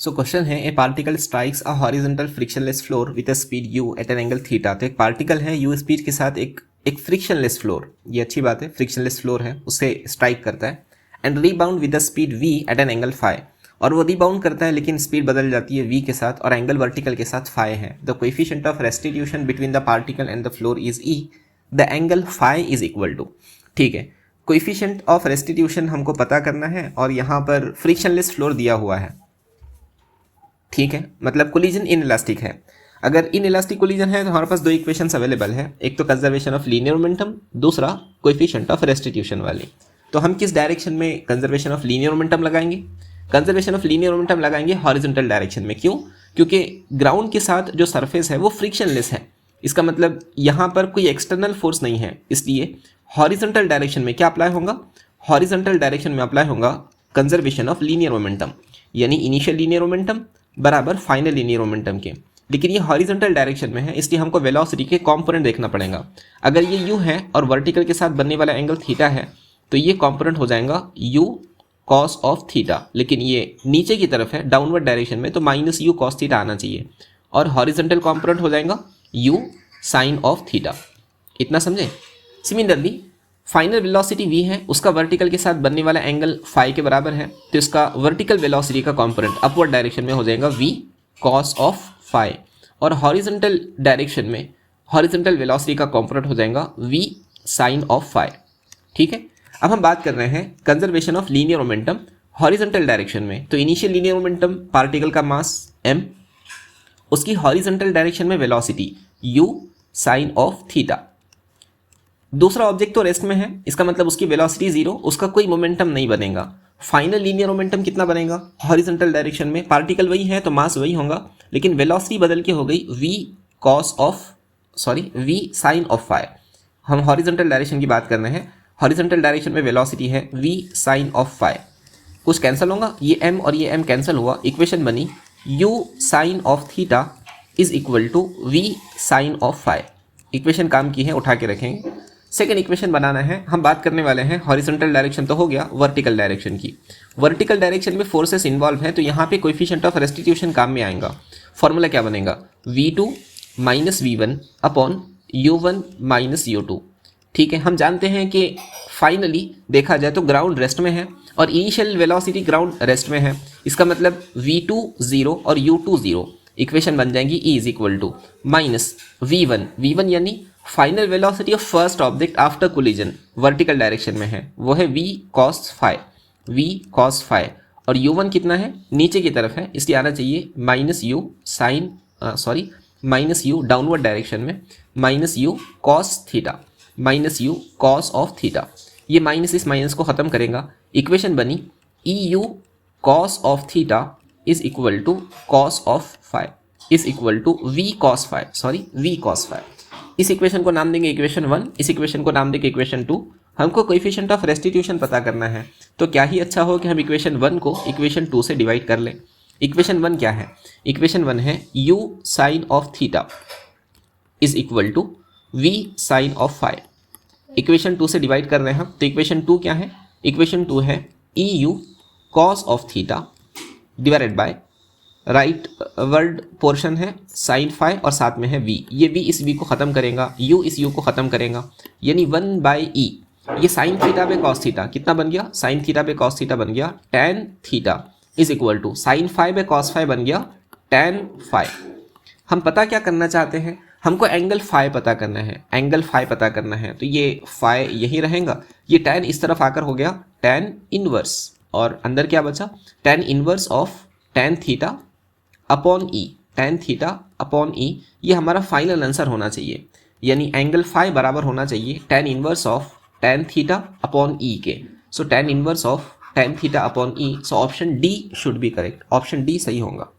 सो question है a particle strikes a horizontal frictionless floor with a speed u at an angle theta. तो एक particle है u speed के साथ एक फ्रिक्शनलेस फ्लोर, ये अच्छी बात है, फ्रिक्शनलेस फ्लोर है, उससे स्ट्राइक करता है and rebound with the speed v at an angle phi. और वो रीबाउंड करता है लेकिन स्पीड बदल जाती है v के साथ और एंगल वर्टिकल के साथ फाई है। The coefficient of restitution between the particle and the floor is e, the angle phi is equal to, ठीक है। कोएफिशिएंट ऑफ रेस्टिट्यूशन हमको पता करना है और यहाँ पर फ्रिक्शनलेस फ्लोर दिया हुआ है, ठीक है, मतलब कोलिजन इन इलास्टिक है। अगर इन इलास्टिक कोलिजन है तो हमारे पास दो इक्वेशंस अवेलेबल है, एक तो कंजर्वेशन ऑफ लीनियर मोमेंटम, दूसरा कोएफिशिएंट ऑफ रेस्टिट्यूशन वाली। तो हम किस डायरेक्शन में कंजर्वेशन ऑफ लीनियर मोमेंटम लगाएंगे? कंजर्वेशन ऑफ लीनियर मोमेंटम लगाएंगे हॉरिजॉन्टल डायरेक्शन में। क्यों? क्योंकि ग्राउंड के साथ जो सरफेस है वो फ्रिक्शनलेस है, इसका मतलब यहाँ पर कोई एक्सटर्नल फोर्स नहीं है, इसलिए हॉरिजॉन्टल डायरेक्शन में क्या अप्लाई होगा? हॉरिजॉन्टल डायरेक्शन में अप्लाई होगा कंजर्वेशन ऑफ लीनियर मोमेंटम, यानी इनिशियल लीनियर मोमेंटम बराबर फाइनल लीनियर मोमेंटम के। लेकिन ये हॉरिजॉन्टल डायरेक्शन में है, इसलिए हमको वेलोसिटी के कंपोनेंट देखना पड़ेगा। अगर ये u है और वर्टिकल के साथ बनने वाला एंगल थीटा है तो ये कंपोनेंट हो जाएगा u cos ऑफ थीटा, लेकिन ये नीचे की तरफ है डाउनवर्ड डायरेक्शन में तो माइनस u cos थीटा आना चाहिए, और हॉरिजॉन्टल कंपोनेंट हो जाएगा u sin ऑफ थीटा। इतना समझे? सिमिलरली फाइनल वेलोसिटी v है, उसका वर्टिकल के साथ बनने वाला एंगल फाई के बराबर है, तो इसका वर्टिकल वेलोसिटी का कंपोनेंट अपवर्ड डायरेक्शन में हो जाएगा v cos ऑफ फाई, और हॉरिजॉन्टल डायरेक्शन में हॉरिजॉन्टल वेलोसिटी का कंपोनेंट हो जाएगा v sin ऑफ फाई, ठीक है। अब हम बात कर रहे हैं conservation of linear momentum horizontal direction में। तो इनिशियल लीनियर मोमेंटम पार्टिकल का मास m, उसकी हॉरिजॉन्टल डायरेक्शन में velocity u sin of theta. दूसरा ऑब्जेक्ट तो रेस्ट में है, इसका मतलब उसकी वेलोसिटी जीरो, उसका कोई मोमेंटम नहीं बनेगा। फाइनल लीनियर मोमेंटम कितना बनेगा? हॉरिजॉन्टल डायरेक्शन में पार्टिकल वही है तो मास वही होगा, लेकिन वेलोसिटी बदल के हो गई v sin ऑफ फाई। हम हॉरिजॉन्टल डायरेक्शन की बात कर रहे हैं, हॉरिजॉन्टल डायरेक्शन में वेलोसिटी है v sin ऑफ फाई। कुछ कैंसिल होगा, ये m और ये m कैंसिल हुआ, इक्वेशन बनी u sin of theta is equal to v sin of phi. Equation काम की है, उठा के रखेंगे। सेकेंड इक्वेशन बनाना है, हम बात करने वाले हैं हॉरिजॉन्टल डायरेक्शन तो हो गया, वर्टिकल डायरेक्शन की। वर्टिकल डायरेक्शन में फोर्सेस इन्वॉल्व है तो यहाँ पे कोएफिशिएंट ऑफ रेस्टिट्यूशन काम में आएगा। फॉर्मूला क्या बनेगा? v2 minus v1 upon u1 minus u2, ठीक है। हम जानते हैं कि फाइनली देखा जाए तो ग्राउंड रेस्ट में है और इनिशियल वेलोसिटी ग्राउंड रेस्ट में है, इसका मतलब v2 0 और u2 0। इक्वेशन बन जाएंगी e is equal to minus v1 यानी final velocity of first object after collision vertical direction में है, वो है v cos फाई, और u1 कितना है? नीचे की तरफ है, इसलिए आना चाहिए माइनस u डाउनवर्ड डायरेक्शन में minus u cos of theta. ये माइनस इस माइनस को खत्म करेगा, इक्वेशन बनी eu cos of theta is equal to cos of phi is equal to v cos phi. इस इक्वेशन को नाम देंगे इक्वेशन 1, इस इक्वेशन को नाम देंगे इक्वेशन 2। हमको कोएफिशिएंट ऑफ रेस्टिट्यूशन पता करना है, तो क्या ही अच्छा हो कि हम इक्वेशन 1 को इक्वेशन 2 से डिवाइड कर लें। इक्वेशन 1 क्या है? इक्वेशन 1 है u sin of theta is equal to v sin of phi. Equation 2 से डिवाइड कर रहे हैं हम, तो इक्वेशन 2 क्या है? इक्वेशन 2 है eu cos of theta divided by right word portion है साइन फाई और साथ में है v। ये v इस v को खत्म करेगा, u इस u को खत्म करेगा, यानी 1/e। ये साइन थीटा पे कॉस थीटा कितना बन गया? साइन थीटा पे कॉस थीटा बन गया tan theta is equal to sine phi पे कॉस फाई बन गया tan फाई। हम पता क्या करना चाहते हैं? हमको एंगल फाई पता करना है, एंगल फाई पता करना है, तो ये फाई यही रहेगा, ये tan इस तरफ आकर हो गया tan इनवर्स, और अंदर क्या बचा? tan inverse of tan theta upon e, tan theta upon e। ये हमारा फाइनल आंसर होना चाहिए, यानी एंगल फाई बराबर होना चाहिए tan inverse of tan theta upon e के। सो tan inverse of tan theta upon e, so option D should be correct, option D सही होगा।